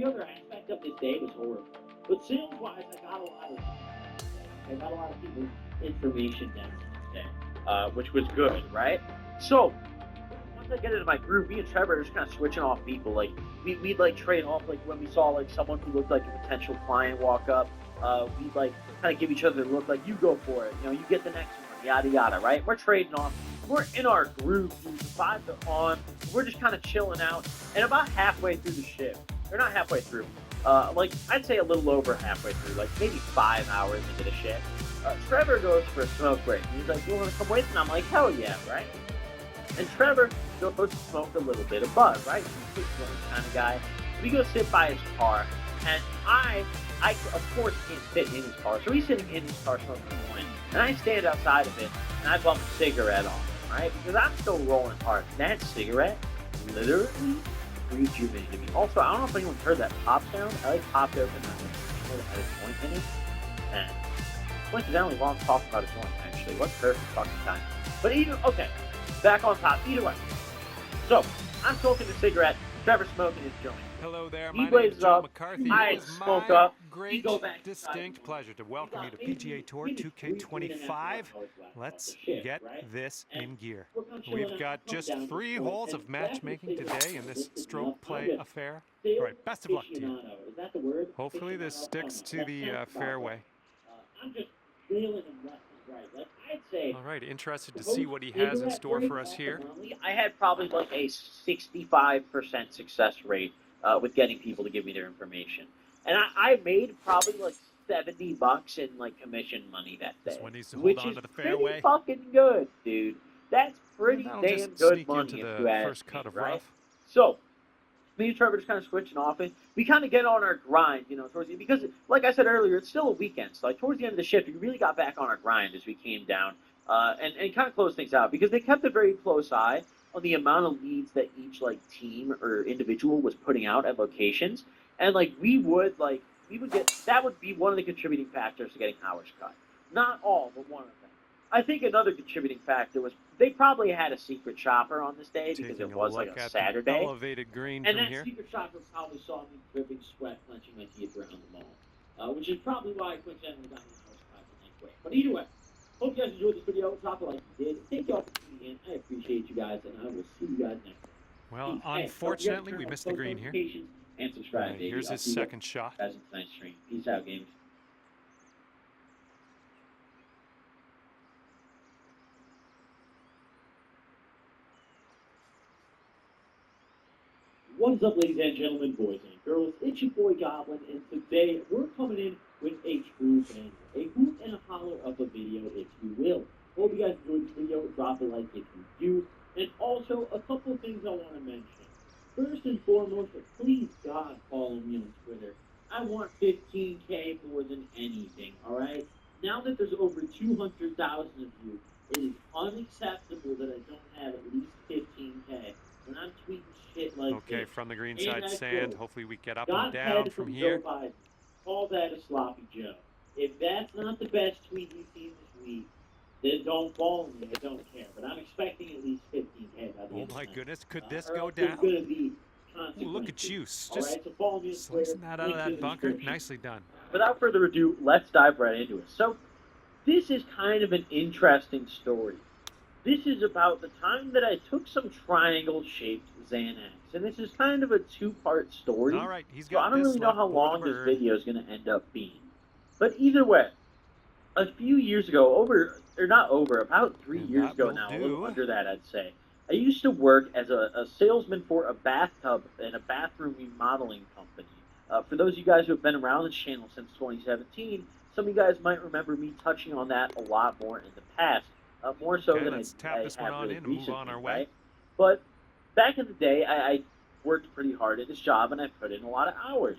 other aspect of this day was horrible. But sales-wise, I got a lot of people's information down this day, which was good, right? So once I get into my group, me and Trevor are just kind of switching off people. Like we'd like trade off. Like when we saw like someone who looked like a potential client walk up, we'd like kind of give each other a look, like you go for it. You know, you get the next one, yada yada, right? We're trading off. We're in our group, dude. The vibes are on. We're just kind of chilling out. And about halfway through the shift, or not halfway through, like I'd say a little over halfway through, like maybe 5 hours into the shift, Trevor goes for a smoke break. He's like, "You want to come with?" And I'm like, "Hell yeah, right?" And Trevor goes to smoke a little bit of bud, right? He's a kind of guy. We go sit by his car, and I of course can't sit in his car, so he's sitting in his car smoking a joint, and I stand outside of it and I bump a cigarette on him, right? Because I'm still rolling hard. That cigarette literally rejuvenated me. Also, I don't know if anyone's heard that pop sound. I like popped open that had a joint in it, and coincidentally, while I'm talking about a joint, actually, what perfect fucking time. But okay, back on top. Either way, so I'm smoking a cigarette. Trevor's smoking his joint. Hello there, He my name blazes is Joe up. McCarthy. I It is smoke my up. great, Go back distinct pleasure to welcome you to PGA Tour maybe 2K25. Let's get this in gear. We've got just 3 holes of matchmaking today in this stroke play affair. All right, best of luck to you. Hopefully this sticks to the fairway. I'm just feeling him left and right. Like I'd say. All right, interested to see what he has in store for us here. I had probably like a 65% success rate with getting people to give me their information, and I made probably like $70 in like commission money that day, This one needs to hold which on is to the fairway. pretty fucking good, dude. That's pretty That'll damn just good sneak money into if the you ask first cut me, of right? rough. So me and Trevor just kind of switching off, and we kind of get on our grind, you know, towards the, because like I said earlier, it's still a weekend, so like towards the end of the shift, we really got back on our grind as we came down, and kind of closed things out, because they kept a very close eye on the amount of leads that each like team or individual was putting out at locations, and like we would get, that would be one of the contributing factors to getting hours cut. Not all, but one of them. I think another contributing factor was they probably had a secret shopper on this day because it was like a Saturday. Elevated green and from that here. secret shopper probably saw me dripping sweat, clenching my teeth around the mall, which is probably why I coincidentally got my house cut the next way. But either way, hope you guys enjoyed this video. Drop a like if you did. Thank y'all for tuning in. I appreciate you guys, and I will see you guys next time. Well, Peace. unfortunately, we missed the green here. And subscribe, Right, baby. here's his second shot. Guys, in tonight's stream. Peace out, gamers. What is up, ladies and gentlemen, boys and girls? It's your boy Goblin, and today we're coming in with a true banger, a hoot and a holler of a video, if you will. Hope you guys enjoyed this video. Drop a like if you do, and also a couple of things I want to mention. First and foremost, please God follow me on Twitter. I want 15K more than anything. All right. Now that there's over 200,000 of you, it is unacceptable that I don't have at least 15K. When I'm tweeting shit like Okay, this, from the green side sand. Hopefully we get up got and down head from Joe here. Biden. Call that a sloppy Joe. If that's not the best tweet you've seen this week, then don't follow me. I don't care. But I'm expecting at least 15K by the end Oh my of the goodness, could night. this Or go else there's down? gonna be Ooh, look at you. consequences. Just All right, so follow me on Twitter, slicing that out of link in that the bunker. description. Nicely done. Without further ado, let's dive right into it. So, this is kind of an interesting story. This is about the time that I took some triangle-shaped Xanax, and this is kind of a two-part story. All right, he's So I got don't this really know left how long this border. video is going to end up being. But either way, a few years ago, about 3 And years that ago will now, a do. little under that, I'd say, I used to work as a salesman for a bathtub and a bathroom remodeling company. For those of you guys who have been around this channel since 2017, some of you guys might remember me touching on that a lot more in the past, more so Okay, than let's I tap this one have on really in and move recently, on our way. right? But back in the day, I worked pretty hard at this job, and I put in a lot of hours.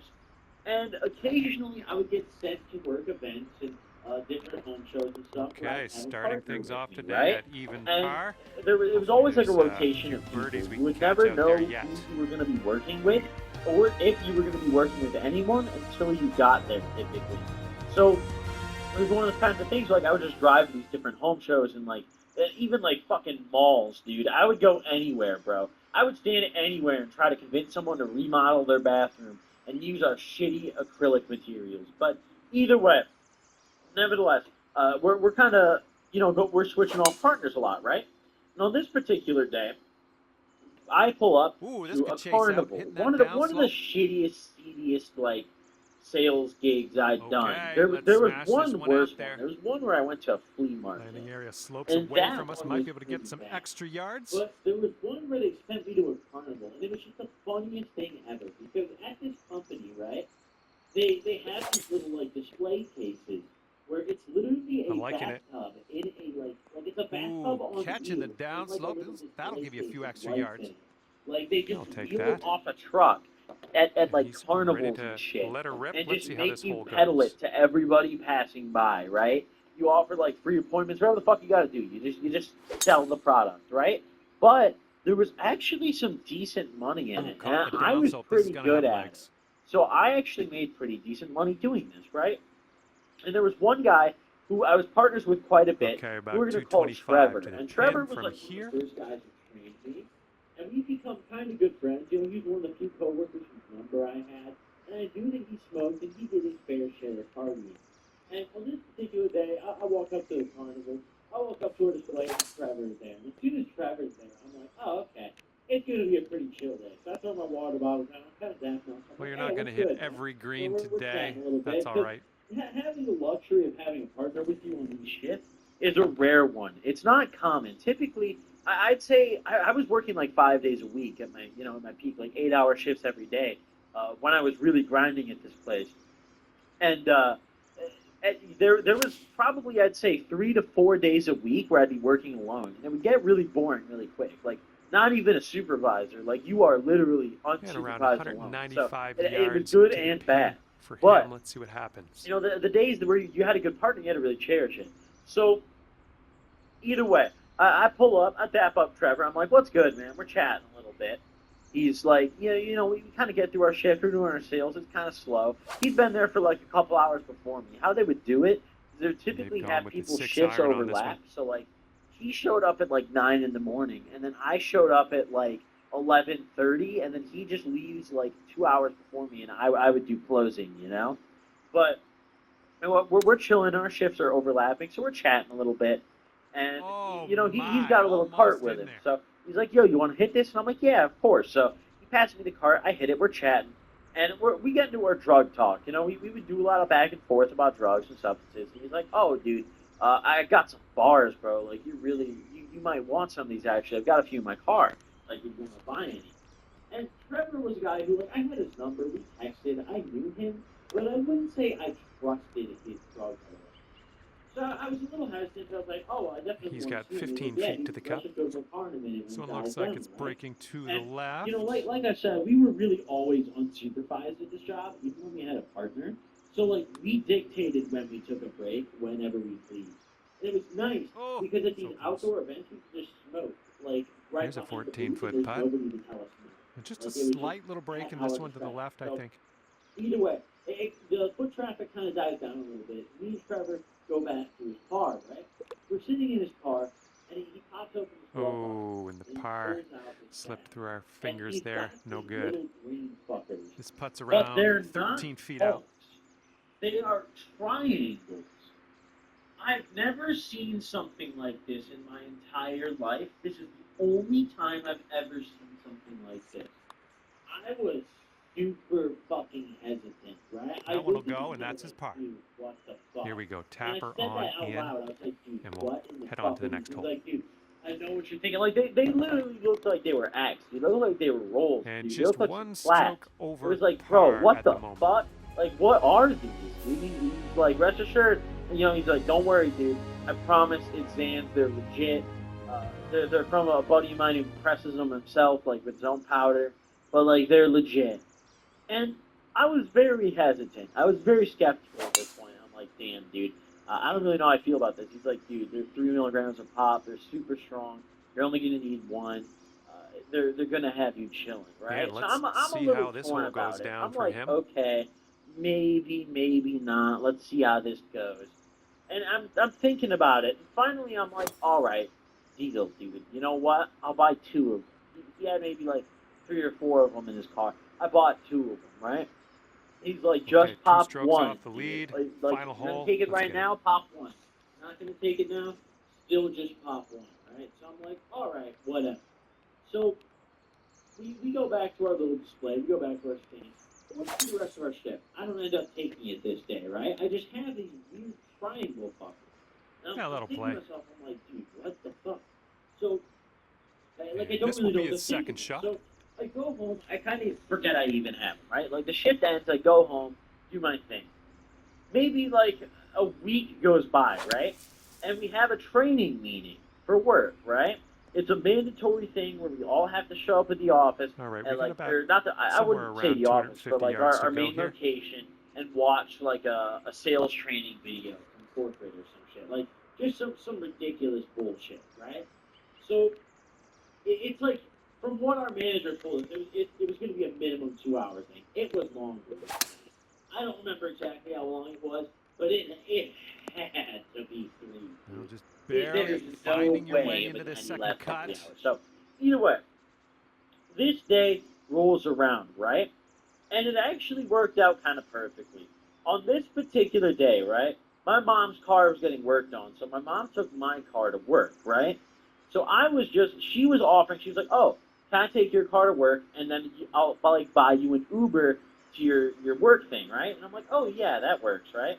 And occasionally, I would get sent to work events and different home shows and stuff. Okay, starting things off today right? at even And par. it was always like a There's, rotation few of people. birdies we You would can catch never out know there who yet. you were going to be working with, or if you were going to be working with anyone until you got there, typically. So it was one of those kinds of things. Like I would just drive to these different home shows and even like fucking malls, dude. I would go anywhere, bro. I would stand anywhere and try to convince someone to remodel their bathroom. and use our shitty acrylic materials. But either way, nevertheless, we're kind of, we're switching off partners a lot, right? And on this particular day, I pull up to a carnival. One of the shittiest, seediest, like, sales gigs I'd done. There was one worse one. There was one where I went to a flea market. Landing area slopes away from us. Might be able to get some extra yards. But there was one where they sent me to a carnival, and it was just the funniest thing ever. Because at this company, right, they have these little, like, display cases where it's literally a bathtub in a, like it's a bathtub on catching the downslope. That'll give you a few extra yards. Like, they just wheel it off a truck at like carnivals and shit, and just make you peddle it to everybody passing by, right? You offer like free appointments, whatever the fuck you gotta do. You just sell the product, right? But there was actually some decent money in it, and I was pretty good at it. So I actually made pretty decent money doing this, right? And there was one guy who I was partners with quite a bit. Okay, who we're gonna call Trevor, and Trevor was like one of the first guys who trained me. And we've become kind of good friends. He's one of the few coworkers whose number I had. And I knew that he smoked, and he did his fair share of partying. And on this particular day, I walk up to the carnival. I walk up to a display, and Trevor's there. And as soon as Trevor's there, I'm like, oh, okay. It's going to be a pretty chill day. So I throw my water bottle down. I'm kind of dancing. Well, you're not going to hit every green today. That's all right. Having the luxury of having a partner with you on these shifts is a rare one. It's not common. Typically, I'd say I was working like 5 days a week at my, at my peak, like 8-hour shifts every day when I was really grinding at this place. And there was probably, I'd say, 3 to 4 days a week where I'd be working alone. And it would get really boring really quick. Like, not even a supervisor. Like, you are literally unsupervised alone. So it was good and bad. But let's see what happens. The days where you had a good partner, you had to really cherish it. So, either way, I pull up, I dap up Trevor. I'm like, what's good, man? We're chatting a little bit. He's like, we kind of get through our shift. We're doing our sales. It's kind of slow. He's been there for like a couple hours before me. How they would do it is they typically have people's shifts overlap. So, like, he showed up at like 9 in the morning, and then I showed up at like 11:30, and then he just leaves like 2 hours before me, and I would do closing, But we're chilling. Our shifts are overlapping, so we're chatting a little bit. And, he's got a little cart with him. So he's like, yo, you want to hit this? And I'm like, yeah, of course. So he passes me the cart. I hit it. We're chatting. And we get into our drug talk. We would do a lot of back and forth about drugs and substances. And he's like, oh, dude, I got some bars, bro. Like, you might want some of these, actually. I've got a few in my car. Like, if you want to buy any. And Trevor was a guy who, like, I had his number. We texted. I knew him. But I wouldn't say I trusted his drug dealer. So I was a little hesitant. I was like, oh, I definitely He's got 15 feet to the cup. So it looks like it's breaking to the left. Like I said, we were really always unsupervised at this job, even when we had a partner. So, like, we dictated when we took a break, whenever we pleased. And it was nice, because at these outdoor events, we could just smoke. Like, right. Here's a 14-foot putt. Just a slight little break in this one to the left, I think. Either way, the foot traffic kind of dies down a little bit. Me and Trevor go back to his car, right? We're sitting in his car, and he pops open his car. Oh, and the par slipped through our fingers there. No good. This putt's around 13 feet out. They are triangles. I've never seen something like this in my entire life. This is the only time I've ever seen something like this. I was super fucking hesitant, right? That one will go, and that's his par. What the fuck? Here we go. Tapper on in, and we'll head on to the next hole. Like, dude, I know what you're thinking. Like, they literally looked like they were axed. They looked like they were rolls. And dude. Just one stroke over. It was like, bro, what the fuck? Like, what are these? He's like, rest assured, he's like, don't worry, dude. I promise it's Zans. They're legit. They're from a buddy of mine who presses them himself, like, with his own powder. But, like, they're legit. And I was very hesitant. I was very skeptical at this point. I'm like, damn, dude. I don't really know how I feel about this. He's like, dude, they're 3 milligrams of pop. They're super strong. You're only going to need one. They're going to have you chilling, right? Yeah, let's see how this one goes down for him. Okay, maybe not. Let's see how this goes. And I'm thinking about it. And finally, I'm like, all right, deal, dude. You know what? I'll buy 2 of them. He had maybe like 3 or 4 of them in his car. I bought 2 of them, right? He's like, just okay, pop 2 strokes one. off the lead. Like Final you're gonna hole. take it Let's right get now, pop one. Not gonna take it now, still just pop one, right? So I'm like, all right, whatever. So we go back to our little display. We go back to our stand. What's the rest of our shift? I don't end up taking it this day, right? I just have these weird triangle fuckers. Yeah, I'm that'll thinking play. to myself, I'm like, dude, what the fuck? So, like, I And don't this really will know be what his to think second of it. shot. So I go home. I kind of forget I even have them, right? Like, the shift ends. I go home, do my thing. Maybe, like, a week goes by, right? And we have a training meeting for work, right? It's a mandatory thing where we all have to show up at the office. All right, And we got like, about or not the, I wouldn't say the office, but like our main location, and watch like a sales training video from corporate or some shit. Like, just some ridiculous bullshit, right? So it's like, from what our manager told us, it was going to be a minimum 2-hour thing. It was longer. I don't remember exactly how long it was, but it had to be 3. Well, just barely finding your way into this second cut. So, either way, this day rolls around, right? And it actually worked out kind of perfectly. On this particular day, right, my mom's car was getting worked on, so my mom took my car to work, right? So she was offering, she was like, oh, can I take your car to work, and then I'll like buy you an Uber to your work thing, right? And I'm like, oh, yeah, that works, right?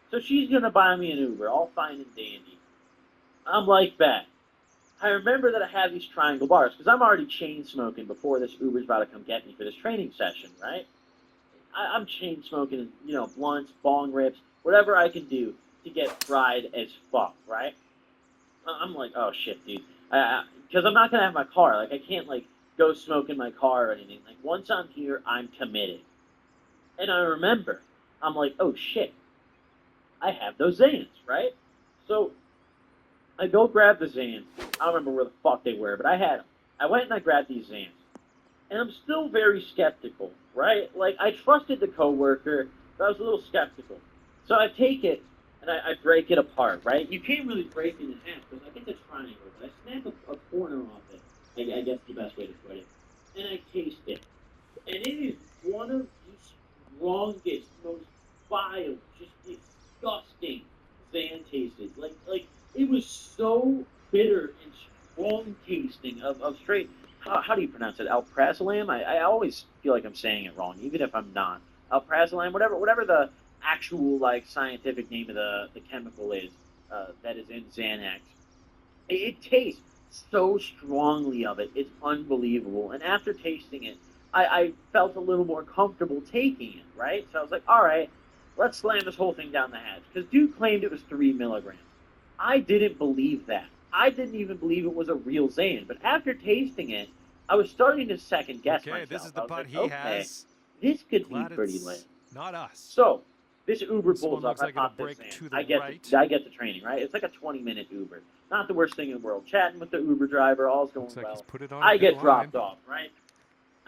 So she's going to buy me an Uber, all fine and dandy. I'm like, bet. I remember that I had these triangle bars, because I'm already chain smoking before this Uber's about to come get me for this training session, right? I'm chain smoking, blunts, bong rips, whatever I can do to get fried as fuck, right? I'm like, oh shit, dude. Because I'm not going to have my car. Like, I can't, like, go smoke in my car or anything. Like, once I'm here, I'm committed. And I remember, I'm like, oh shit. I have those Zans, right? So I go grab the Zans. I don't remember where the fuck they were, but I had them. I went and I grabbed these Zans. And I'm still very skeptical, right? Like, I trusted the coworker, but I was a little skeptical. So I take it, and I break it apart, right? You can't really break it in half, because I think it's triangle, but I snap a corner off it, I guess the best way to put it, and I taste it. And it is one of the strongest, most vile, just disgusting Zan tasted. Like it was so bitter and strong tasting of straight. How do you pronounce it? Alprazolam? I always feel like I'm saying it wrong, even if I'm not. Alprazolam, whatever the actual like scientific name of the chemical is that is in Xanax. It tastes so strongly of it. It's unbelievable. And after tasting it, I felt a little more comfortable taking it, right? So I was like, all right, let's slam this whole thing down the hatch. Because dude claimed it was 3 milligrams. I didn't believe that. I didn't even believe it was a real Zan. But after tasting it, I was starting to second guess myself. This is the putt he has. This could be pretty lit. Not us. So this Uber pulls up. Like I pop this Zan. I get the training, right? It's like a 20-minute Uber. Not the worst thing in the world. Chatting with the Uber driver, all's going well. I get dropped off, right?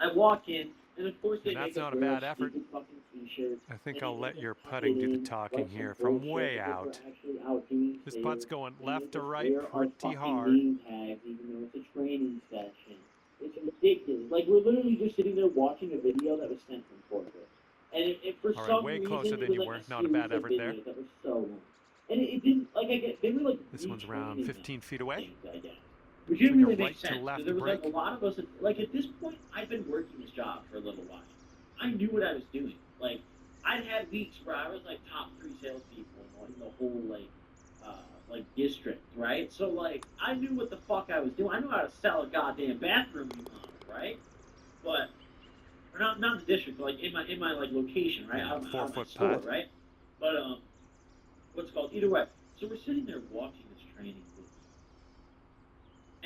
I walk in, and of course they make not a bad effort. I think I'll let your putting do the talking here from way out. This putt's going left to right pretty hard. Even though it's a training session. It's ridiculous. Like, we're literally just sitting there watching a video that was sent from corporate. And for some way reason, closer than you were. Not a bad effort there. That was so long. And it didn't, like, they were like, this one's around 15 feet away. Which didn't really make sense. Left there was like a lot of us, like at this point, I've been working this job for a little while. I knew what I was doing. Like, I'd had weeks where I was like top 3 salespeople in the whole like district, right? So like, I knew what the fuck I was doing. I knew how to sell a goddamn bathroom remodel, right? But or not in the district, but like in my like location, right? Out of my store, right? But what's it called? Either way. So we're sitting there watching this training.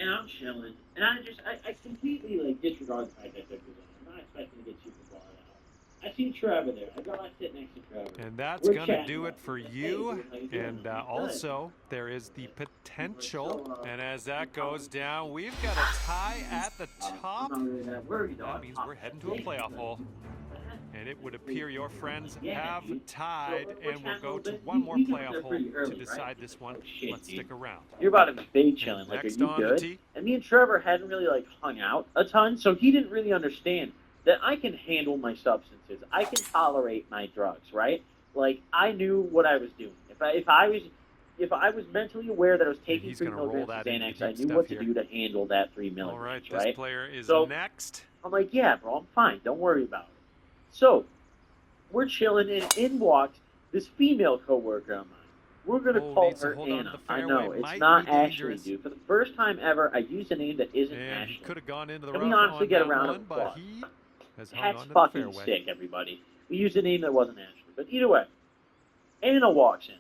And I'm chilling, and I completely, like, disregard the fact that they're presenting. I'm not expecting to get super far out. I see Trevor there. I go and sit next to Trevor. And that's going to do it for you. And also, there is the potential. And as that goes down, we've got a tie at the top. That means we're heading to a playoff hole. And it would appear your friends have tied, and we'll go to one more playoff hole to decide this one. Let's stick around. You're about to be chilling. Like, are you good? And me and Trevor hadn't really, like, hung out a ton, so he didn't really understand that I can handle my substances. I can tolerate my drugs, right? Like, I knew what I was doing. If I was mentally aware that I was taking 3 milligrams of Xanax, I knew what to do to handle that 3 milligrams, All right, right? this player is next. I'm like, yeah, bro, I'm fine. Don't worry about it. So, we're chilling, and in walks this female coworker of mine. We're going to call her Anna. I know, it's not Ashley, dude. For the first time ever, I used a name that isn't Ashley. He could have gone into the rough. Let me honestly get around of applause. That's fucking sick, everybody. We used a name that wasn't Ashley. But either way, Anna walks in.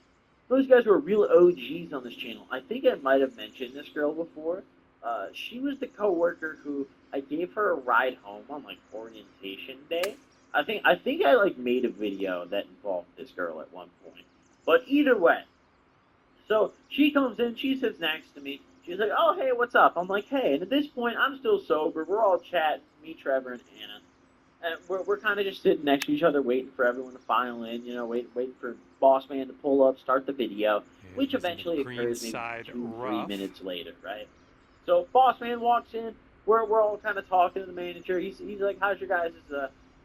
Those guys were real OGs on this channel. I think I might have mentioned this girl before. She was the coworker who I gave her a ride home on like orientation day. I think I like made a video that involved this girl at one point. But either way, so she comes in, she sits next to me. She's like, "Oh, hey, what's up?" I'm like, "Hey." And at this point, I'm still sober. We're all chatting, me, Trevor, and Anna. And we're kind of just sitting next to each other, waiting for everyone to file in. You know, waiting for Boss Man to pull up, start the video, which eventually occurs maybe 2-3 minutes later, right? So Boss Man walks in. We're all kind of talking to the manager. He's like, "How's your guys'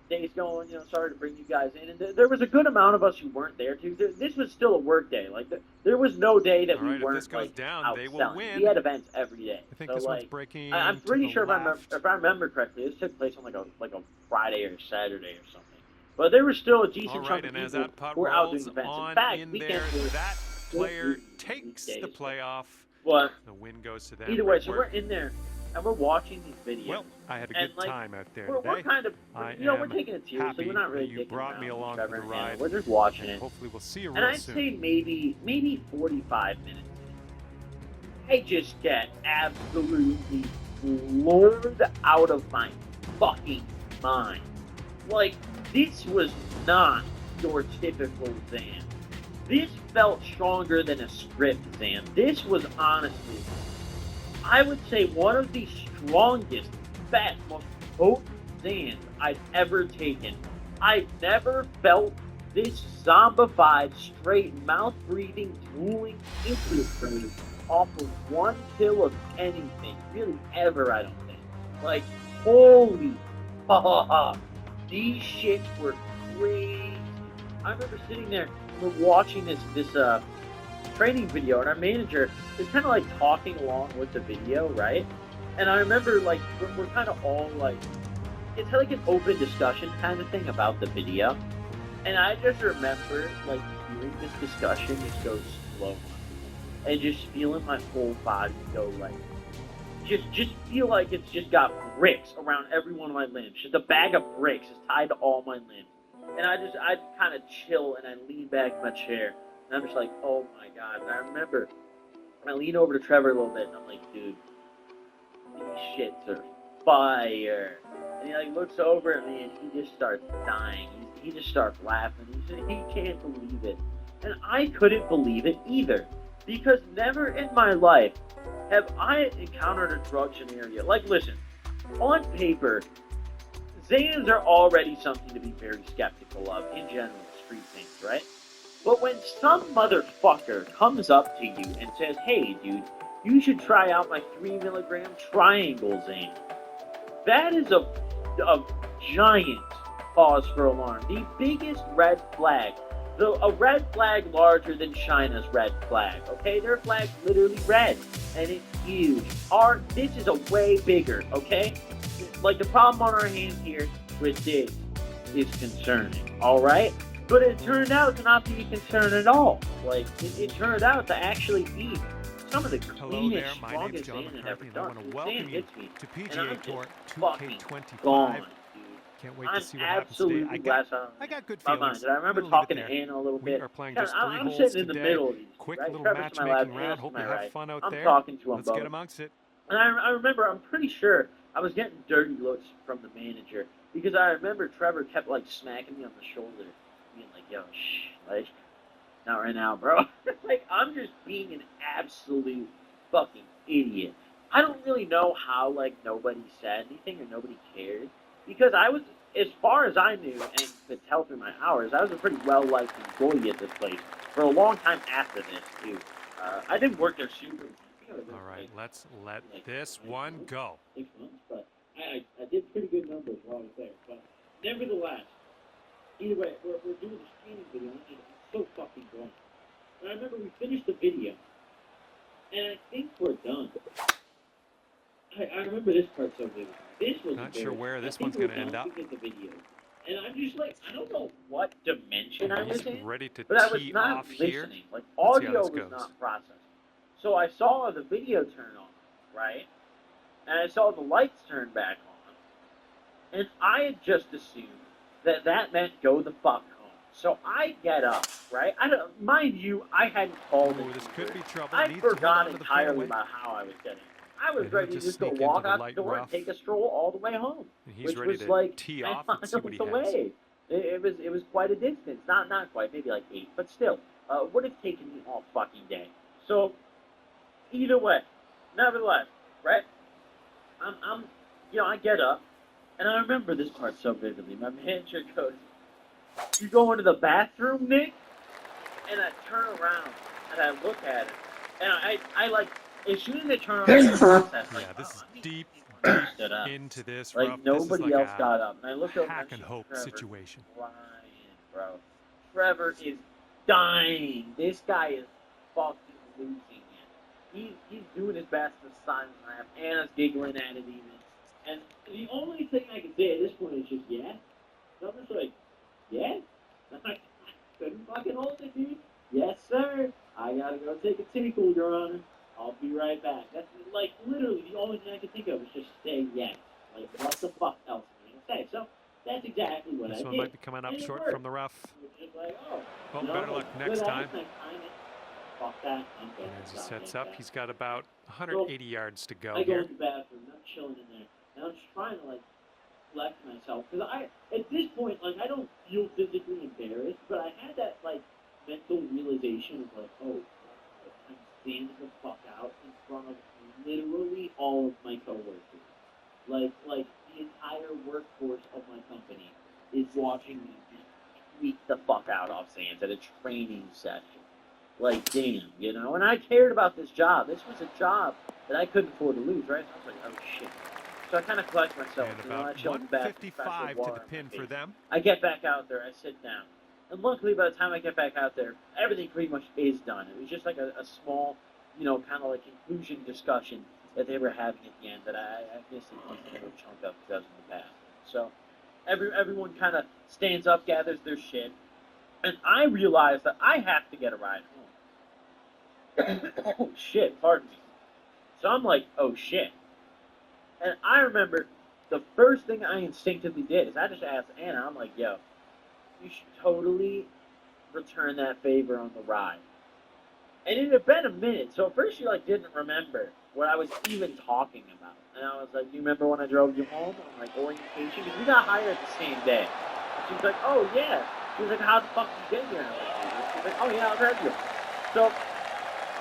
days going? You know, sorry to bring you guys in." And there was a good amount of us who weren't there too. This was still a work day. Like there was no day that we weren't like out selling. We had events every day. I think so this like, one's breaking. I'm pretty sure if I remember correctly, this took place on like a Friday or Saturday or something. But there was still a decent chunk of people who were out doing events. In fact, weekends that player takes the playoff. Well, the win goes to them. Either way, so we're in there. And we're watching these videos. Well, I had a good time out there today. We're kind of, we're taking it seriously. We're not really you brought me along for the ride. We're just watching it. Hopefully we'll see you real soon. And I'd soon. say maybe 45 minutes. I just get absolutely floored out of my fucking mind. Like, this was not your typical Zan. This felt stronger than a script Zan. This was honestly, I would say, one of the strongest, best, most potent Zans I've ever taken. I've never felt this zombified, straight, mouth-breathing, drooling infiltrating off of one pill of anything, really ever, I don't think. Like, holy fuck, these shits were crazy. I remember sitting there, we're watching this training video, and our manager is kind of like talking along with the video, right? And I remember like we're kind of all like, it's like an open discussion kind of thing about the video, and I just remember like hearing this discussion just go slow and just feeling my whole body go like, just feel like it's just got bricks around every one of my limbs. Just a bag of bricks is tied to all my limbs, and I kind of chill and I lean back in my chair. And I'm just like, oh my god. And I remember, I lean over to Trevor a little bit, and I'm like, dude, these shits are fire. And he like looks over at me, and he just starts dying. He just starts laughing. He can't believe it. And I couldn't believe it either. Because never in my life have I encountered a drug scenario. Like, listen, on paper, Zans are already something to be very skeptical of in general, street things, right? But when some motherfucker comes up to you and says, "Hey, dude, you should try out my 3 milligram triangle Zan," that is a giant cause for alarm. The biggest red flag. A red flag larger than China's red flag. Okay, their flag's literally red, and it's huge. This is a way bigger. Okay, like the problem on our hands here with this is concerning. All right. But it turned out to not be a concern at all. Like, it turned out to actually be some of the cleanest, strongest Zan I've ever done. I want to welcome you to PGA Tour 2K25. Gone, dude. Can't wait to see what happens today. I got good feelings. I remember talking to Anna a little bit. We are playing just 3 I'm holes sitting in the today. middle of these. Quick right? little Trevor's matchmaking round. Hope you have fun out there. I'm talking to them Let's both. get amongst it. And I remember, I'm pretty sure I was getting dirty looks from the manager because I remember Trevor kept like smacking me on the shoulder, being like, "Yo, shh, like, not right now, bro." Like, I'm just being an absolute fucking idiot. I don't really know how like nobody said anything or nobody cared because I was, as far as I knew and could tell through my hours, I was a pretty well-liked employee at this place for a long time after this too. I didn't work there super. All right, let's let this one go. 6 months, but I did pretty good numbers while I was there. But nevertheless, either way, we're doing the screening video, and it's so fucking boring. And I remember we finished the video, and I think we're done. I remember this part so vividly. This was not sure where this one's going to end up. The video. And I'm just like, I don't know what dimension I was in, ready to but I was tee not off listening. here. Like, audio was not processed. So I saw the video turn on, right? And I saw the lights turn back on. And I had just assumed that that meant go the fuck home. So I get up, right? Mind you, I hadn't called it. This could be trouble. I forgot entirely about how I was getting. I was ready to just go walk out the door and take a stroll all the way home, which was like 10 miles away. It was quite a distance. Not quite, maybe like 8, but still, would have taken me all fucking day. So either way, nevertheless, right? I get up, and I remember this part so vividly. My manager goes, "You going to the bathroom, Nick?" And I turn around and I look at it, and I like. As soon as they turn on the process, like, this is deep into this. Like, nobody else got up. And I looked over hack and hope Trevor situation. Crying, bro. Trevor is dying. This guy is fucking losing it. He's doing his best to sign the rap. Anna's giggling at it even. And the only thing I can say at this point is just, yeah. So I'm just like, yeah? I couldn't fucking hold it, dude. Yes, sir. I gotta go take a tinkle, Your Honor. I'll be right back. That's like literally the only thing I can think of is just say yes. Like, what the fuck else am I gonna say? So that's exactly what I did. This one might be coming up short from the rough. Just like, well, better luck next time. Fuck that. And as he sets up, he's got about 180 yards to go here. I go here. to the bathroom. I'm chilling in there, and I'm just trying to collect myself because at this point, I don't feel physically embarrassed, but I had that mental realization of oh. I'm standing the fuck out in front of literally all of my coworkers. Like the entire workforce of my company is watching me just tweak the fuck out off Sands at a training session. Like, damn, And I cared about this job. This was a job that I couldn't afford to lose, right? So I was like, oh shit. So I kind of collect myself. And about 155 to the pin for them. I get back out there. I sit down. And luckily, by the time I get back out there, everything pretty much is done. It was just like a small, kind of like conclusion discussion that they were having at the end that I missed a little chunk of because I was in the past. So everyone kind of stands up, gathers their shit, and I realize that I have to get a ride home. Oh, shit, pardon me. So I'm like, oh, shit. And I remember the first thing I instinctively did is I just asked Anna, I'm like, yo, you should totally return that favor on the ride. And it had been a minute, so at first she didn't remember what I was even talking about. And I was like, do you remember when I drove you home on orientation? Because we got hired the same day. And she was like, oh yeah. She was like, how the fuck did you get here? And I was like, oh yeah, I'll drive you. So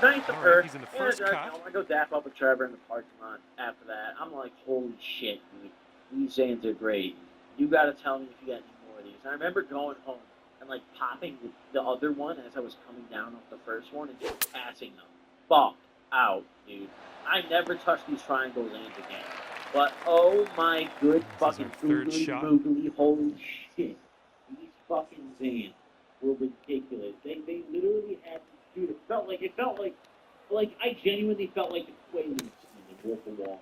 nice of her. He's in the first cut. I go dap up with Trevor in the parking lot after that. I'm like, holy shit, dude. These Zans are great. You gotta tell me if you got any more of these. And I remember going home and popping the other one as I was coming down off the first one and just passing them. Fuck out, dude. I never touched these triangle lanes again. But oh my good fucking googly holy shit. These fucking Zans were ridiculous. They literally had, dude, it felt like I genuinely felt like the Quaaludes in Wolf of Wall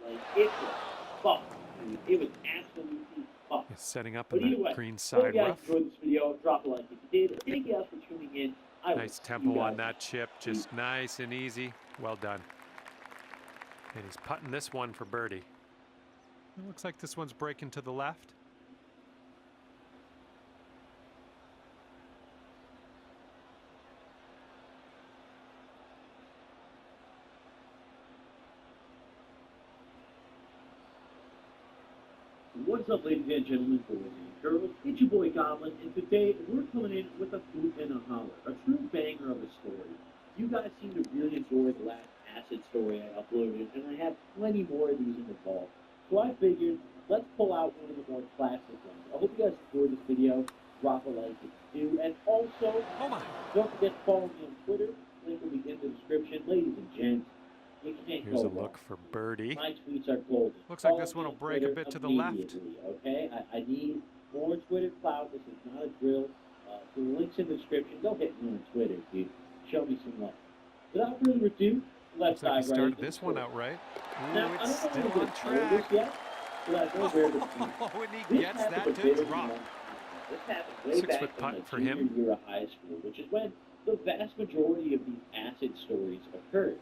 Street. It was fucked, dude. It was absolutely fucked. He's setting up in the green side rough. If you guys enjoyed this video, drop a like if you did. Thank you guys for tuning in. Nice tempo on that chip, just nice and easy. Well done. And he's putting this one for birdie. It looks like this one's breaking to the left. What's up, ladies and gentlemen, boys and girls? It's your boy Goblin, and today we're coming in with a hoot and a holler, a true banger of a story. You guys seem to really enjoy the last acid story I uploaded, and I have plenty more of these in the vault. So I figured, let's pull out one of the more classic ones. I hope you guys enjoyed this video. Drop a like if you do, and also, don't forget to follow me on Twitter. Link will be in the description. Ladies and gents, You can't Here's go a look wrong. for birdie. My tweets are golden. Looks like Follow this one me will on break a Twitter bit to the left. immediately, okay? I need more Twitter clout. This is not a drill. The links in the description. Go hit me on Twitter, dude. Show me some love. Without further ado, let's Looks like he dive right started into this one out right. Ooh, now, it's I don't still know if on it's this track. yet, but I know where this is. Oh, and he This gets happened that a to bit of drop. a long time. This happened way 6-foot back in putt my for junior him. year of high school, which is when the vast majority of these acid stories occurred.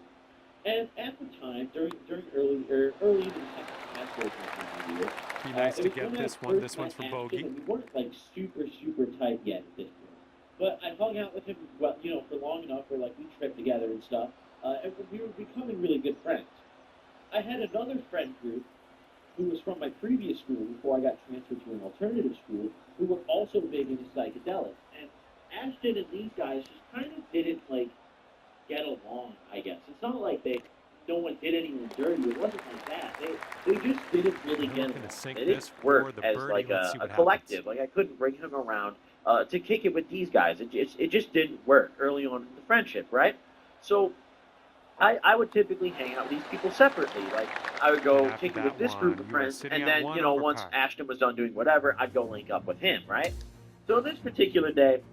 And at the time, during early in the second semester of my junior year, Be nice to it was get when I this one. first This one's for met bogey. Ashton, and we weren't like super tight yet at this point. But I hung out with him, well, you know, for long enough where like we tripped together and stuff, and we were becoming really good friends. I had another friend group who was from my previous school before I got transferred to an alternative school, who were also big into psychedelics. And Ashton and these guys just kind of didn't like get along, I guess. It's not like no one did anyone dirty. It wasn't like that. They just didn't really get along. They didn't work as like a collective. Like I couldn't bring him around to kick it with these guys. It just didn't work early on in the friendship, right? So I would typically hang out with these people separately. Like, I would go kick it with this group of friends, and then, you know, once Ashton was done doing whatever, I'd go link up with him, right? So this particular day,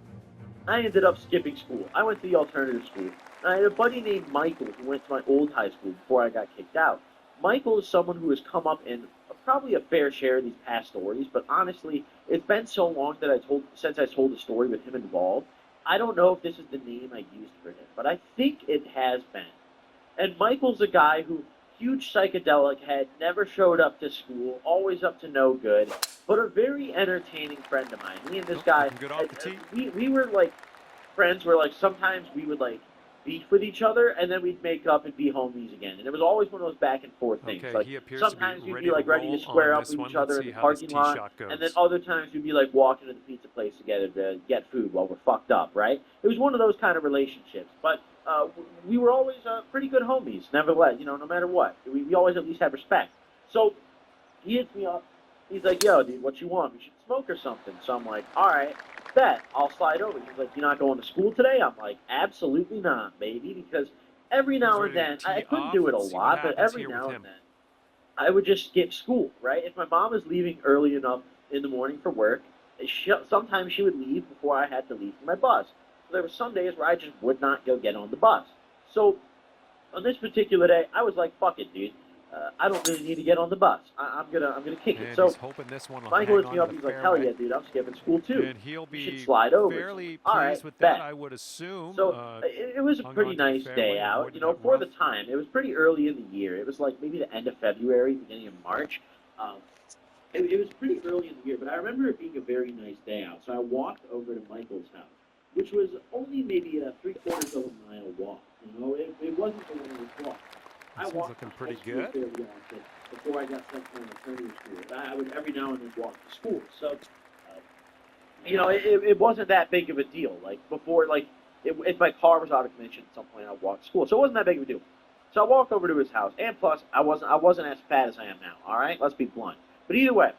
I ended up skipping school. I went to the alternative school. And I had a buddy named Michael who went to my old high school before I got kicked out. Michael is someone who has come up in probably a fair share of these past stories, but honestly, it's been so long that since I told the story with him involved, I don't know if this is the name I used for him, but I think it has been. And Michael's a guy who, huge psychedelic head, never showed up to school, always up to no good, but a very entertaining friend of mine. Me and this guy, we were like friends where like sometimes we would like beef with each other, and then we'd make up and be homies again. And it was always one of those back and forth things. Okay, like sometimes we'd be like ready to square up with each other in the parking lot, and then other times we'd be like walking to the pizza place together to get food while we're fucked up, right? It was one of those kind of relationships, but we were always pretty good homies, nevertheless, you know, no matter what. We always at least had respect. So he hits me up. He's like, yo, dude, what you want? We should smoke or something. So I'm like, all right, bet. I'll slide over. He's like, you're not going to school today? I'm like, absolutely not, baby, because every now and then, I couldn't do it a lot, but every now and then, I would just skip school, right? If my mom was leaving early enough in the morning for work, sometimes she would leave before I had to leave for my bus. So there were some days where I just would not go get on the bus. So on this particular day, I was like, fuck it, dude. I don't really need to get on the bus. I'm gonna kick it. So Michael hits me up. He's like, hell yeah, dude, I'm skipping school too. And he'll be you should slide over. Fairly all right, with bet. that, I would assume. So it was a pretty nice day out. You know, for the time, it was pretty early in the year. It was like maybe the end of February, beginning of March. It was pretty early in the year, but I remember it being a very nice day out. So I walked over to Michael's house, which was only maybe a 3/4 of a mile walk. You know, it wasn't a long walk. I walked looking pretty good. Before I got sent to an alternative school. I would every now and then walk to school. So, you know, it wasn't that big of a deal. Like before, like if my car was out of commission at some point, I'd walk to school. So it wasn't that big of a deal. So I walked over to his house, and plus, I wasn't as fat as I am now. All right, let's be blunt. But either way,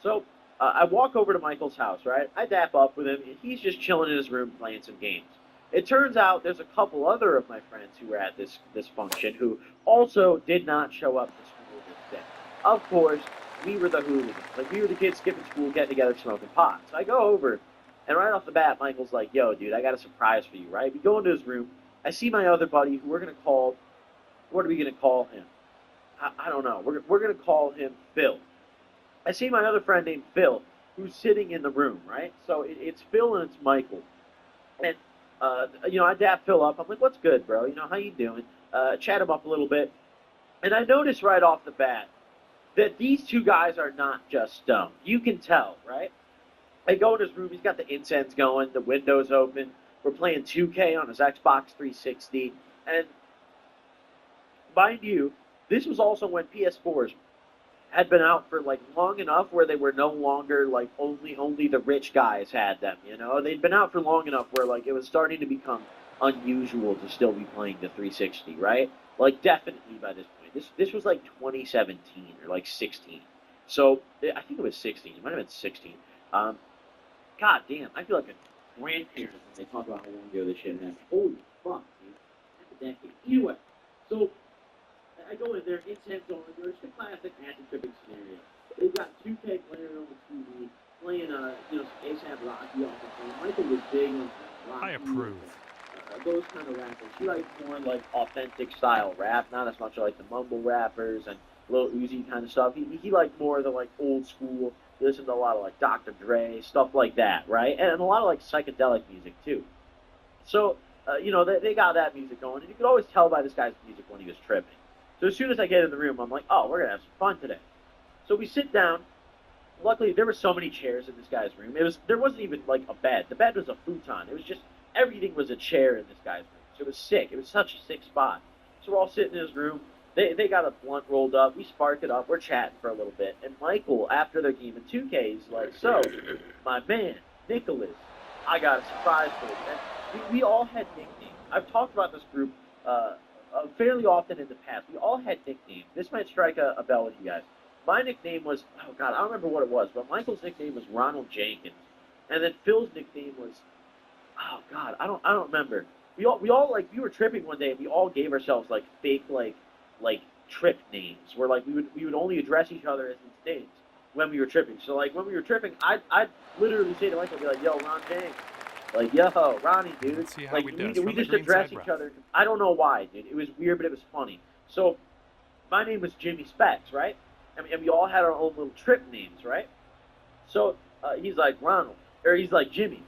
so I walk over to Michael's house. Right, I dap up with him. And he's just chilling in his room playing some games. It turns out there's a couple other of my friends who were at this function who also did not show up to school this day. Of course, we were the hooligans. Like, we were the kids skipping school, getting together, smoking pot. So I go over, and right off the bat, Michael's like, yo, dude, I got a surprise for you, right? We go into his room. I see my other buddy, who we're going to call, what are we going to call him? I don't know. We're going to call him Phil. I see my other friend named Phil, who's sitting in the room, right? So it's Phil and it's Michael. And you know, I dap Phil up. I'm like, what's good, bro? You know, how you doing? Chat him up a little bit. And I notice right off the bat that these two guys are not just stoned. You can tell, right? I go in his room. He's got the incense going. The window's open. We're playing 2K on his Xbox 360. And mind you, this was also when PS4s had been out for like long enough where they were no longer like only the rich guys had them, you know? They'd been out for long enough where like it was starting to become unusual to still be playing the 360, right? Like definitely by this point. This was like 2017 or like 16. So I think it was 16. It might have been 16. God damn, I feel like a grandparent when they talk about how long ago this shit happened. Holy fuck, dude. That's a decade. Anyway, so I go in there, incense on. It's the classic anti-tripping scenario. They've got 2K playing on the TV, playing, some A$AP Rocky off the phone. Michael was big on Rocky. I approve. Those kind of rappers. He likes more like authentic style rap, not as much like the mumble rappers and Lil Uzi kind of stuff. He liked more of the like old school. He listened to a lot of like Dr. Dre, stuff like that, right? And a lot of like psychedelic music too. So, they got that music going, and you could always tell by this guy's music when he was tripping. So as soon as I get in the room, I'm like, oh, we're gonna have some fun today. So we sit down. Luckily, there were so many chairs in this guy's room. There wasn't even like a bed. The bed was a futon. It was just everything was a chair in this guy's room. So it was sick. It was such a sick spot. So we're all sitting in his room. They got a blunt rolled up. We spark it up. We're chatting for a little bit. And Michael, after their game in 2K, is like, so, my man, Nicholas, I got a surprise for you. And we all had nicknames. I've talked about this group fairly often in the past. We all had nicknames. This might strike a bell with you guys. My nickname was, oh God, I don't remember what it was, but Michael's nickname was Ronald Jenkins. And then Phil's nickname was, oh God, I don't remember. We all like, we were tripping one day and we all gave ourselves like fake like trip names where like we would only address each other as these names when we were tripping. So like when we were tripping, I'd literally say to Michael, be like, yo, Ron James. Like, yo, Ronnie, dude. Let's see how like, we just address each other. I don't know why, dude. It was weird, but it was funny. So, my name was Jimmy Specs, right? And we all had our own little trip names, right? So, he's like, Ronald, or he's like, Jimmy,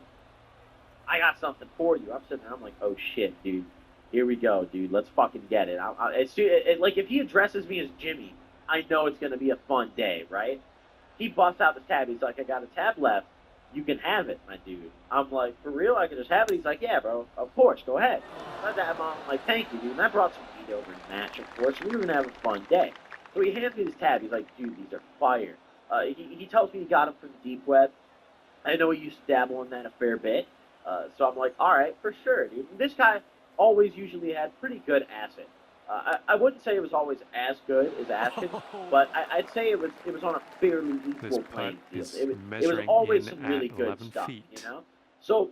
I got something for you. I'm sitting there, I'm like, oh shit, dude. Here we go, dude. Let's fucking get it. Like, if he addresses me as Jimmy, I know it's going to be a fun day, right? He busts out the tab. He's like, I got a tab left. You can have it, my dude. I'm like, for real? I can just have it? He's like, yeah, bro. Of course. Go ahead. I'm like, thank you, dude. And I brought some weed over in the match, of course. We were going to have a fun day. So he hands me this tab. He's like, dude, these are fire. He tells me he got them from the deep web. I know he used to dabble in that a fair bit. So I'm like, all right, for sure, dude. And this guy always usually had pretty good acid. I wouldn't say it was always as good as Ashton, but I'd say it was on a fairly equal playing field. It was always some really good stuff, you know? So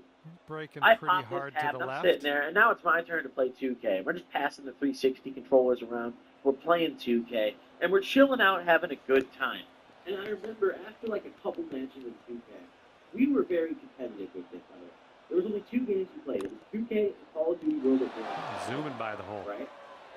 I pop this tab, and I'm sitting there, and now it's my turn to play 2K. We're just passing the 360 controllers around. We're playing 2K, and we're chilling out, having a good time. And I remember after like a couple matches of 2K, we were very competitive with this, by the way. There was only 2 games we played. It was 2K and Call of Duty World at War. Zooming by the hole. Right?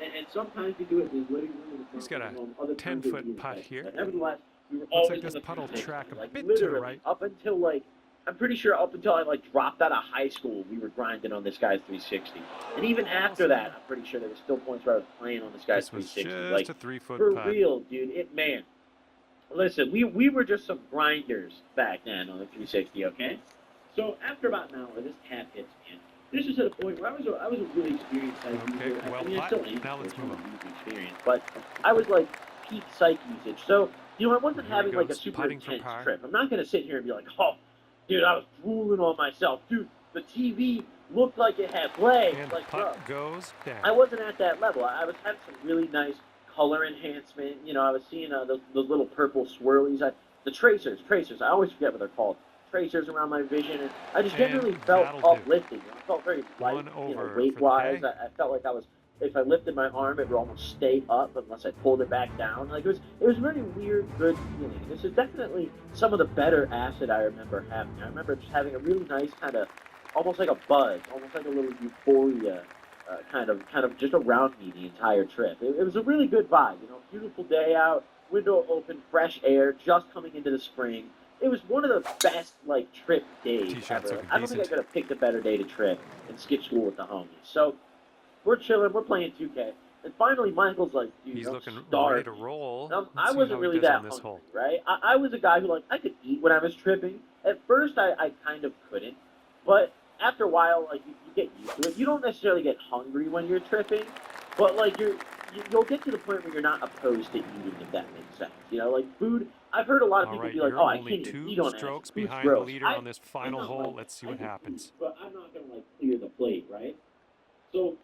And sometimes we do it in his living room. He's got a 10-foot putt here. But nevertheless, we were looks always like this putt will track a like, bit to the right. Up until like, I'm pretty sure up until I like dropped out of high school, we were grinding on this guy's 360. And even after that, I'm pretty sure there was still points where I was playing on this guy's 360. Just a 3-foot for putt. real, dude. Man. Listen, we were just some grinders back then on the 360, okay? So after about an hour, this tab hits me. This was at a point where I was a really experienced psych user. Well, I still am, now let's move on. Experience, but I was like peak psych usage. So, I wasn't having like a super intense trip. I'm not going to sit here and be like, oh, dude, I was drooling on myself. Dude, the TV looked like it had legs. And like, putt goes down. I wasn't at that level. I was having some really nice color enhancement. I was seeing those little purple swirlies. The tracers. I always forget what they're called. Tracers around my vision, and I just generally felt uplifted. I felt very light, weight-wise. I felt like if I lifted my arm, it would almost stay up unless I pulled it back down. Like it was really weird, good feeling. This is definitely some of the better acid I remember having. I remember just having a really nice kind of, almost like a buzz, almost like a little euphoria, kind of just around me the entire trip. It was a really good vibe. Beautiful day out, window open, fresh air, just coming into the spring. It was one of the best, trip days ever. I don't think I could have picked a better day to trip and skip school with the homies. So, we're chilling, we're playing 2K. And finally, Michael's like, dude, he's looking starving. ready to roll. I wasn't really that hungry, right? I was a guy who, I could eat when I was tripping. At first, I kind of couldn't. But after a while, you get used to it. You don't necessarily get hungry when you're tripping. But, you'll get to the point where you're not opposed to eating, if that makes sense. Food... I've heard a lot of people be like, oh, I can't even eat on acid. 2 strokes behind the leader on this final hole. Let's see what happens. But I'm not going to, clear the plate, right? So,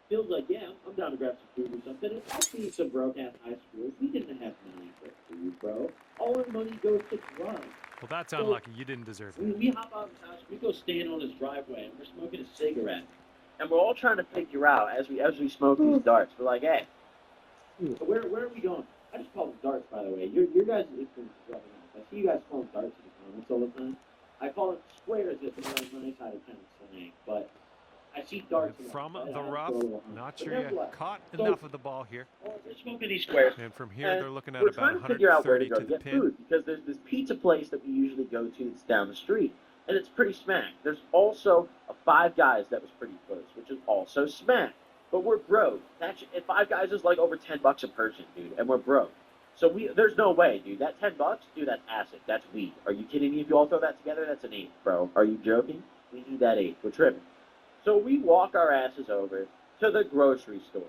Phil's like, yeah, I'm down to grab some food or something. And actually, some broke-ass high schools, we didn't have money for food, bro. All our money goes to drugs. Well, that's unlucky. You didn't deserve it. We hop out of his house, we go stand on his driveway, and we're smoking a cigarette. And we're all trying to figure out, as we smoke these darts, we're like, hey, So where are we going? I just call them darts, by the way. Your guys' influence is rubbing off. I see you guys call them darts in the comments all the time. I call it squares if it's on my side of tennis slang, but I see darts from the rough. Not sure you caught So, enough of the ball here. We're smoking these squares. And from here, they're looking at We're about trying to figure out where to 130 go to to the get pin. food because there's this pizza place that we usually go to that's down the street, and it's pretty smack. There's also a Five Guys that was pretty close, which is also smack. But we're broke. Five Guys is like over $10 a person, dude, and we're broke. So there's no way, dude. That $10, dude, that's acid. That's weed. Are you kidding me? If you all throw that together, that's an 8, bro. Are you joking? We need that 8. We're tripping. So we walk our asses over to the grocery store.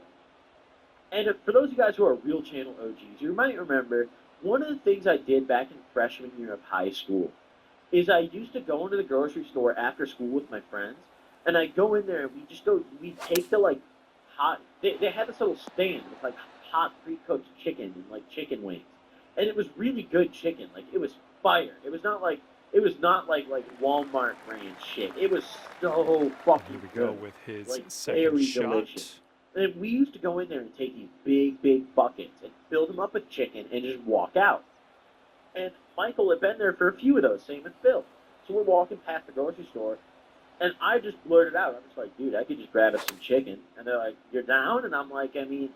And for those of you guys who are real channel OGs, you might remember one of the things I did back in freshman year of high school is I used to go into the grocery store after school with my friends, and I'd go in there and we'd take the like hot, they had this little stand with like hot pre-cooked chicken and like chicken wings. And it was really good chicken. Like it was fire. It was not like Walmart brand shit. It was so fucking Here we good. go with his like, second very shot. Delicious. And we used to go in there and take these big buckets and fill them up with chicken and just walk out. And Michael had been there for a few of those, same as Phil. So we're walking past the grocery store, and I just blurted out, I'm just like, dude, I could just grab us some chicken. And they're like, you're down? And I'm like, I mean,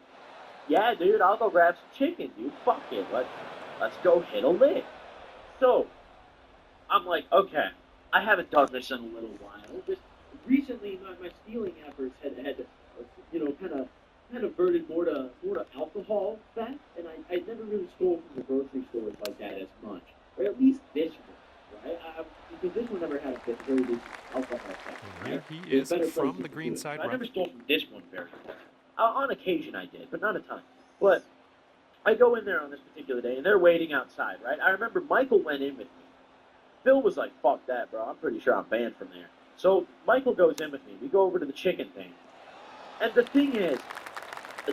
yeah, dude, I'll go grab some chicken, dude. Fuck it. Let's go hit a lick. So I'm like, okay, I haven't done this in a little while. Just recently, my stealing efforts had kind of verted more to alcohol theft, and I never really stole from the grocery stores like that as much, or at least this one, right? Because this one never had a very big alcohol theft. Right? Here he is from the green side. I never stole from this one very much. On occasion I did, but not a ton. But I go in there on this particular day, and they're waiting outside, right? I remember Michael went in with me. Phil was like, fuck that, bro. I'm pretty sure I'm banned from there. So Michael goes in with me. We go over to the chicken thing. And the thing is,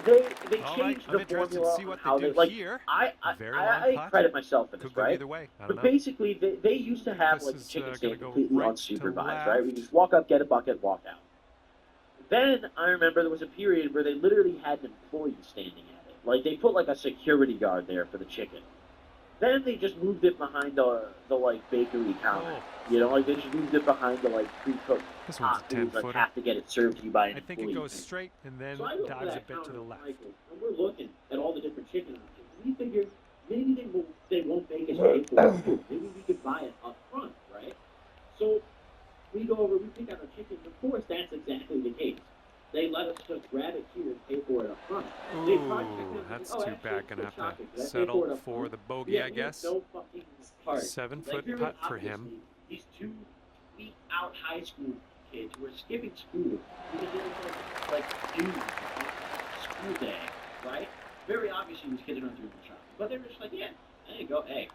they changed the formula see what how they do like here. I credit myself in this, right? Either way. But basically, they used to have like the chicken stand completely unsupervised, right? We just walk up, get a bucket, walk out. Then I remember there was a period where they literally had an employee standing at it. Like they put like a security guard there for the chicken. Then they just moved it behind the like bakery counter. You know, like they just moved it behind the like pre-cooked hot foods. Like have to get it served to you by an employee. I think it goes straight and then dives a bit to the left. And we're looking at all the different chicken options. We figure maybe they won't make us pay for it. Maybe we could buy it up front, right? So we go over, we pick out our chicken. Of course, that's exactly the case. They let us just grab it here and pay for it up front. Ooh, that's too bad. Gonna have to settle for the bogey, I guess. No fucking part. 7-foot putt for him. These 2 week out high school kids who are skipping school because they were like dudes on school day, right? Very obviously these kids are not doing the shot. But they're just like, yeah, there you go, hey.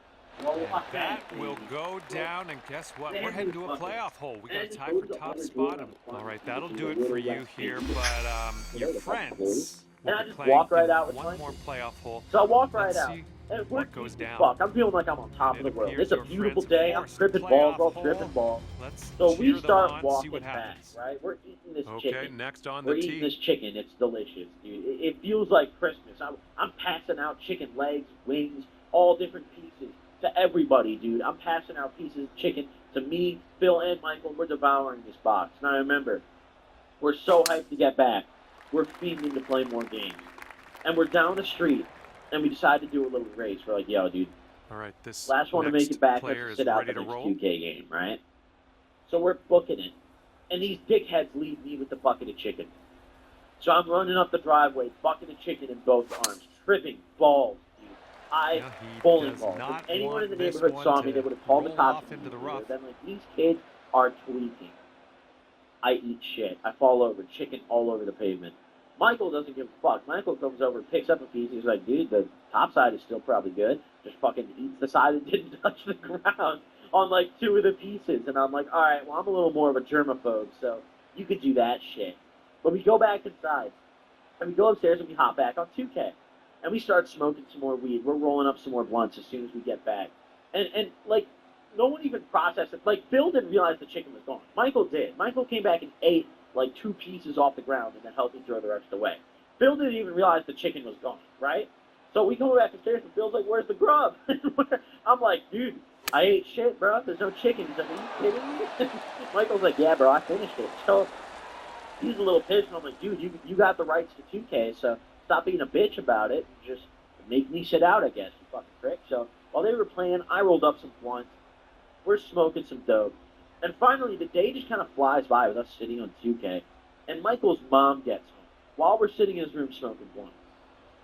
That will go down, and guess what? We're heading to a playoff hole. We got a tie for top spot. All right, that'll do it for you here, but your friends will be playing one more playoff hole. So I walk right out. And what goes down. Fuck, I'm feeling like I'm on top of the world. It's a beautiful day. I'm tripping balls, all tripping balls. So we start walking past, right? We're eating this chicken. Okay, next on the tee. We're eating this chicken. It's delicious, dude. It feels like Christmas. I'm passing out chicken legs, wings, all different pieces. To everybody, dude. I'm passing out pieces of chicken to me, Phil, and Michael. We're devouring this box. Now, remember, we're so hyped to get back. We're fiending to play more games. And we're down the street, and we decide to do a little race. We're like, yo, dude. All right, this last one to make it back, let's sit out the next 2K game, right? So we're booking it. And these dickheads leave me with the bucket of chicken. So I'm running up the driveway, bucket of chicken in both arms, tripping balls. Bowling balls. If anyone in the neighborhood saw me, they would have called the cops. Into the rough. Then, like, these kids are tweaking. I eat shit. I fall over. Chicken all over the pavement. Michael doesn't give a fuck. Michael comes over, picks up a piece. He's like, dude, the top side is still probably good. Just fucking eats the side that didn't touch the ground on, like, 2 of the pieces. And I'm like, all right, well, I'm a little more of a germaphobe, so you could do that shit. But we go back inside. And we go upstairs and we hop back on 2K. And we start smoking some more weed. We're rolling up some more blunts as soon as we get back. And like, no one even processed it. Like, Phil didn't realize the chicken was gone. Michael did. Michael came back and ate, like, 2 pieces off the ground and then helped me throw the rest away. Phil didn't even realize the chicken was gone, right? So we go back upstairs, and Phil's like, "Where's the grub?" I'm like, "Dude, I ate shit, bro. There's no chicken." He's like, "Are you kidding me?" Michael's like, "Yeah, bro, I finished it." So he's a little pissed, and I'm like, "Dude, you got the rights to 2K, so stop being a bitch about it. Just make me sit out, I guess, you fucking prick." So while they were playing, I rolled up some blunts. We're smoking some dope. And finally, the day just kind of flies by with us sitting on 2K. And Michael's mom gets home while we're sitting in his room smoking blunts.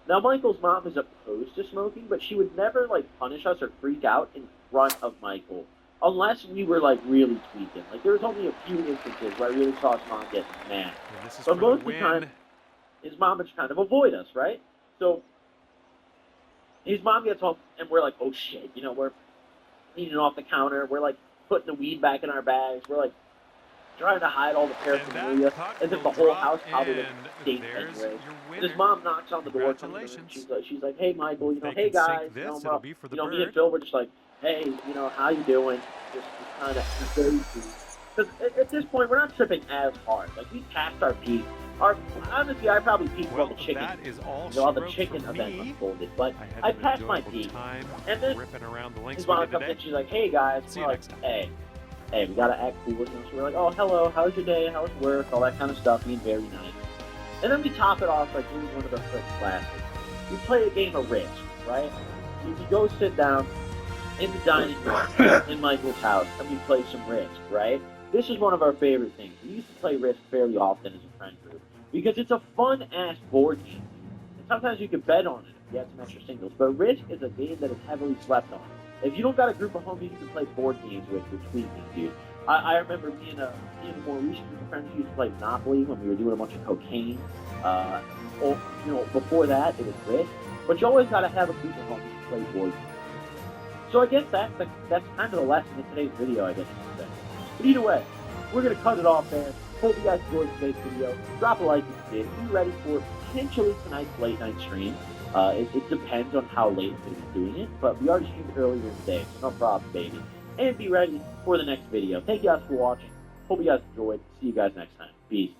Now, Michael's mom is opposed to smoking, but she would never, like, punish us or freak out in front of Michael unless we were, like, really tweaking. Like, there was only a few instances where I really saw his mom get mad. But most of the time, his mom would just kind of avoid us, right? So his mom gets home, and we're like, "Oh, shit," you know, we're cleaning off the counter. We're, like, putting the weed back in our bags. We're, like, trying to hide all the paraphernalia as if the whole house probably was stinks anyway. And his mom knocks on the door. She's like, "Hey, Michael, you know, hey, guys. Me and Phil were just like, hey, you know, how you doing?" Just kind of very sweet. Because at this point, we're not tripping as hard. Like, we passed our peak. Honestly, I probably peaked while the chicken, all the chicken event unfolded. But I passed my peak. And then his mom comes in, she's like, "Hey, guys." We're like, hey, we gotta act cool. So we're like, "Oh, hello, how's your day? How's work?" All that kind of stuff, being very nice. And then we top it off by doing one of the quick classics. We play a game of Risk, right? You go sit down in the dining room in Michael's house, and we play some Risk, right? This is one of our favorite things. We used to play Risk fairly often as a friend group because it's a fun-ass board game. And sometimes you can bet on it if you have some extra singles. But Risk is a game that is heavily slept on. If you don't got a group of homies you can play board games with, you're tweaking, dude. I remember me and a more recent group of friends who used to play Monopoly when we were doing a bunch of cocaine. Before that, it was Risk. But you always got to have a group of homies to play board games. So I guess that's kind of the lesson in today's video, I guess you could say. But either way, we're going to cut it off there. Hope you guys enjoyed today's video. Drop a like if you did. Be ready for potentially tonight's late night stream. It depends on how late we're going to be doing it, but we already streamed earlier today, so no problem, baby. And be ready for the next video. Thank you guys for watching. Hope you guys enjoyed. See you guys next time. Peace.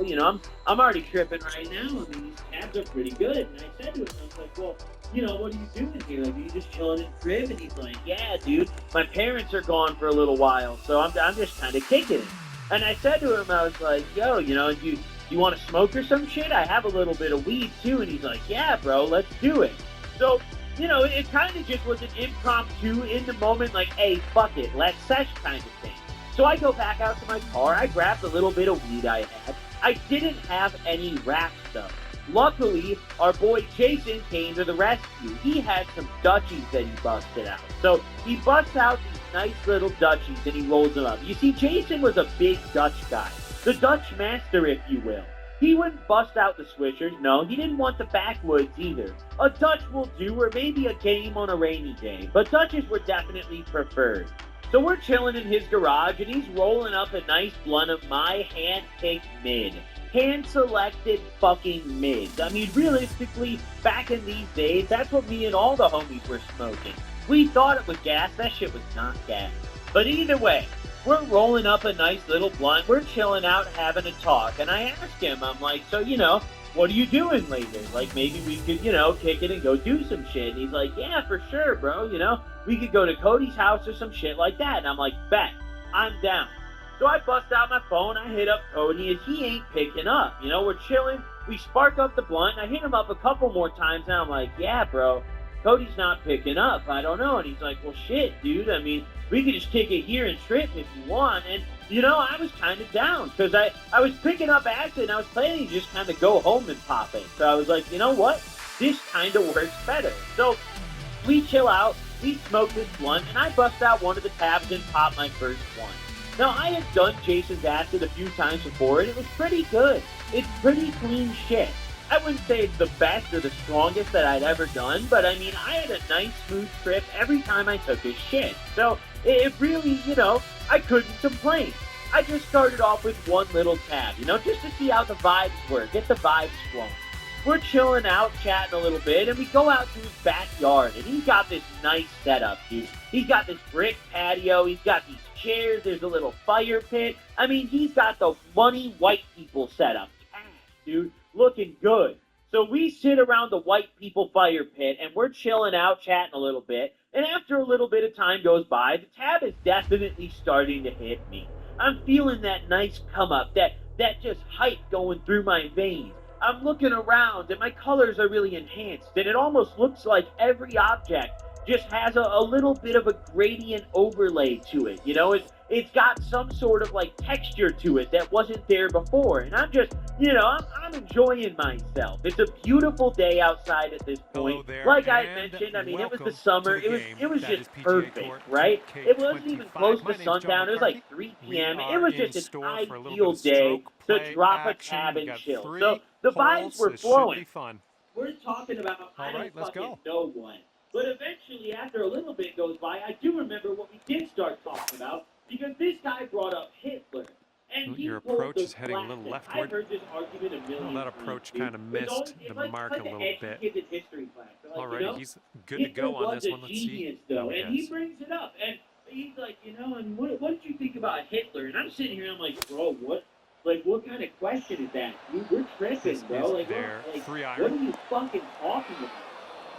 you know, I'm already tripping right now. I mean, these tabs are pretty good. And I said to him, I was like, well, you know, what are you doing here? Like, are you just chilling in crib? And he's like, yeah, dude, my parents are gone for a little while, so I'm just kind of kicking it. And I said to him, I was like, yo, you know, do you want to smoke or some shit? I have a little bit of weed, too. And he's like, yeah, bro, let's do it. So, you know, it kind of just was an impromptu, in the moment, like, hey, fuck it, let's sesh kind of thing. So I go back out to my car. I grabbed a little bit of weed I had. I didn't have any wraps, though. Luckily, our boy Jason came to the rescue. He had some Dutchies that he busted out. So he busts out these nice little Dutchies and he rolls them up. You see, Jason was a big Dutch guy. The Dutch master, if you will. He wouldn't bust out the swishers. No, he didn't want the backwoods either. A Dutch will do, or maybe a game on a rainy day. But Dutches were definitely preferred. So we're chilling in his garage, and he's rolling up a nice blunt of my hand-picked mid. Hand-selected fucking mids. I mean, realistically, back in these days, that's what me and all the homies were smoking. We thought it was gas. That shit was not gas. But either way, we're rolling up a nice little blunt. We're chilling out, having a talk. And I ask him, I'm like, so, you know, what are you doing later? Like, maybe we could, you know, kick it and go do some shit. And he's like, yeah, for sure, bro. You know, we could go to Cody's house or some shit like that. And I'm like, bet, I'm down. So I bust out my phone, I hit up Cody, and he ain't picking up. You know, we're chilling, we spark up the blunt, I hit him up a couple more times, and I'm like, yeah, bro, Cody's not picking up, I don't know. And he's like, well, shit, dude, I mean, we could just kick it here and trip if you want. And, you know, I was kind of down, because I was picking up acid, and I was planning to just kind of go home and pop it. So I was like, you know what, this kind of works better. So we chill out, we smoke this blunt, and I bust out one of the tabs and pop my first one. Now, I had done Jason's acid a few times before, and it was pretty good. It's pretty clean shit. I wouldn't say it's the best or the strongest that I'd ever done, but I mean, I had a nice, smooth trip every time I took his shit. So, it really, you know, I couldn't complain. I just started off with one little tab, you know, just to see how the vibes were, get the vibes flowing. We're chilling out, chatting a little bit, and we go out to his backyard, and he's got this nice setup, dude. He's got this brick patio, he's got these chairs, there's a little fire pit. I mean, he's got the money white people setup. Cash, dude, looking good. So we sit around the white people fire pit, and we're chilling out, chatting a little bit, and after a little bit of time goes by, the tab is definitely starting to hit me. I'm feeling that nice come up, that just hype going through my veins. I'm looking around, and my colors are really enhanced, and it almost looks like every object just has a little bit of a gradient overlay to it. You know, it's got some sort of like texture to it that wasn't there before. And I'm just, you know, I'm enjoying myself. It's a beautiful day outside at this point. Like I mentioned, I mean, it was the summer. It was just perfect, right? It wasn't even close to sundown. It was like 3 p.m. It was just an ideal day to drop a tab and chill. So the vibes were flowing. We're talking about I don't fucking know what. But eventually, after a little bit goes by, I do remember what we did start talking about, because this guy brought up Hitler. And your approach is heading a little leftward. I've heard this argument a million that approach kind of missed the mark a little bit. Alrighty, you know, he's good to go on this one. Let's see. Though, and he brings it up, and he's like, you know, and what did you think about Hitler? And I'm sitting here, and I'm like, bro, what kind of question is that? We're tripping, bro. Like, what are you fucking talking about?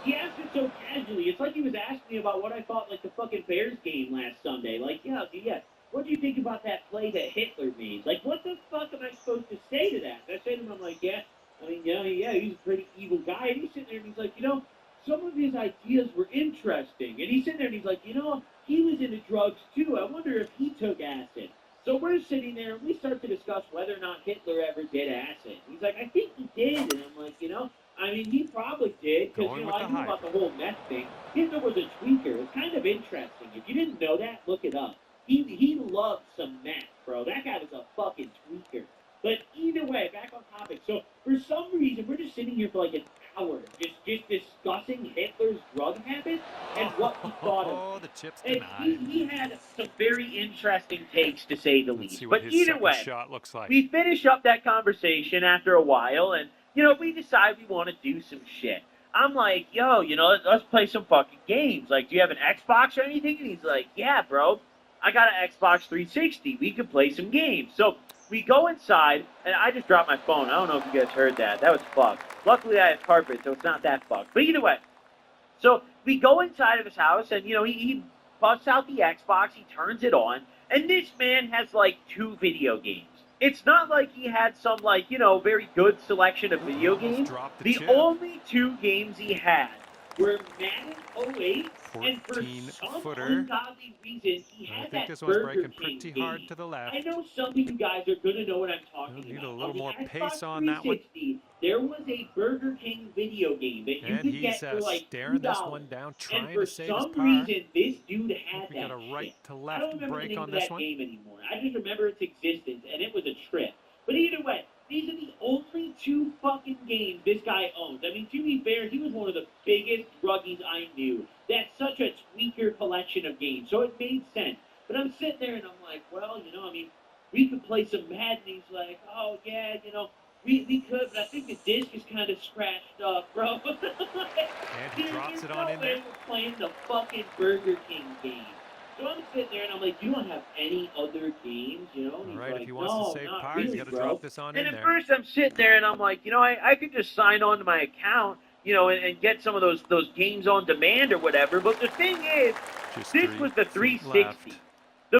He asked it so casually. It's like he was asking me about what I thought, like, the fucking Bears game last Sunday. Like, yeah, what do you think about that play that Hitler made? Like, what the fuck am I supposed to say to that? And I said to him, I'm like, yeah, I mean, yeah, he's a pretty evil guy. And he's sitting there and he's like, you know, some of his ideas were interesting. And he's sitting there and he's like, you know, he was into drugs too. I wonder if he took acid. So we're sitting there and we start to discuss whether or not Hitler ever did acid. He's like, I think he did. And I'm like, you know, I mean, he probably did, because, you know, I knew about the whole meth thing. Hitler was a tweaker. It's kind of interesting. If you didn't know that, look it up. He loved some meth, bro. That guy was a fucking tweaker. But either way, back on topic. So, for some reason, we're just sitting here for like an hour, just discussing Hitler's drug habits and what he thought of. The chips and he had some very interesting takes, to say the least. But either way, shot looks like. We finish up that conversation after a while, and you know, we decide we want to do some shit. I'm like, yo, you know, let's play some fucking games. Like, do you have an Xbox or anything? And he's like, yeah, bro, I got an Xbox 360. We could play some games. So we go inside, and I just dropped my phone. I don't know if you guys heard that. That was fucked. Luckily, I have carpet, so it's not that fucked. But either way, so we go inside of his house, and, he busts out the Xbox, he turns it on, and this man has, like, 2 video games. It's not like he had some, like, very good selection of video games. The only 2 games he had were Madden 08, and for some ungodly reason, he had that Burger King game. Hard to the left. I know some of you guys are going to know what I'm talking Need about. a little more Xbox pace on that one. There was a Burger King video game that you could get for like staring $2. this one down, trying and for to save some his par. reason, this dude had We that got a right to left I don't remember break the name on of this that one. game anymore. I just remember its existence, and it was a trip. But either way, these are the only 2 fucking games this guy owns. I mean, to be fair, he was one of the biggest druggies I knew. That's such a tweaker collection of games, so it made sense. But I'm sitting there, and I'm like, well, we could play some Madden. He's like, oh, yeah, we could, but I think the disc is kind of scratched up, bro. And he drops it on in there. We're playing the fucking Burger King game. So I'm sitting there, and I'm like, you don't have any other games, And All he's right, like, if he wants to save power, he's got to drop this on in there. And at first, I'm sitting there, and I'm like, I could just sign on to my account, and get some of those games on demand or whatever. But the thing is, this was the 360.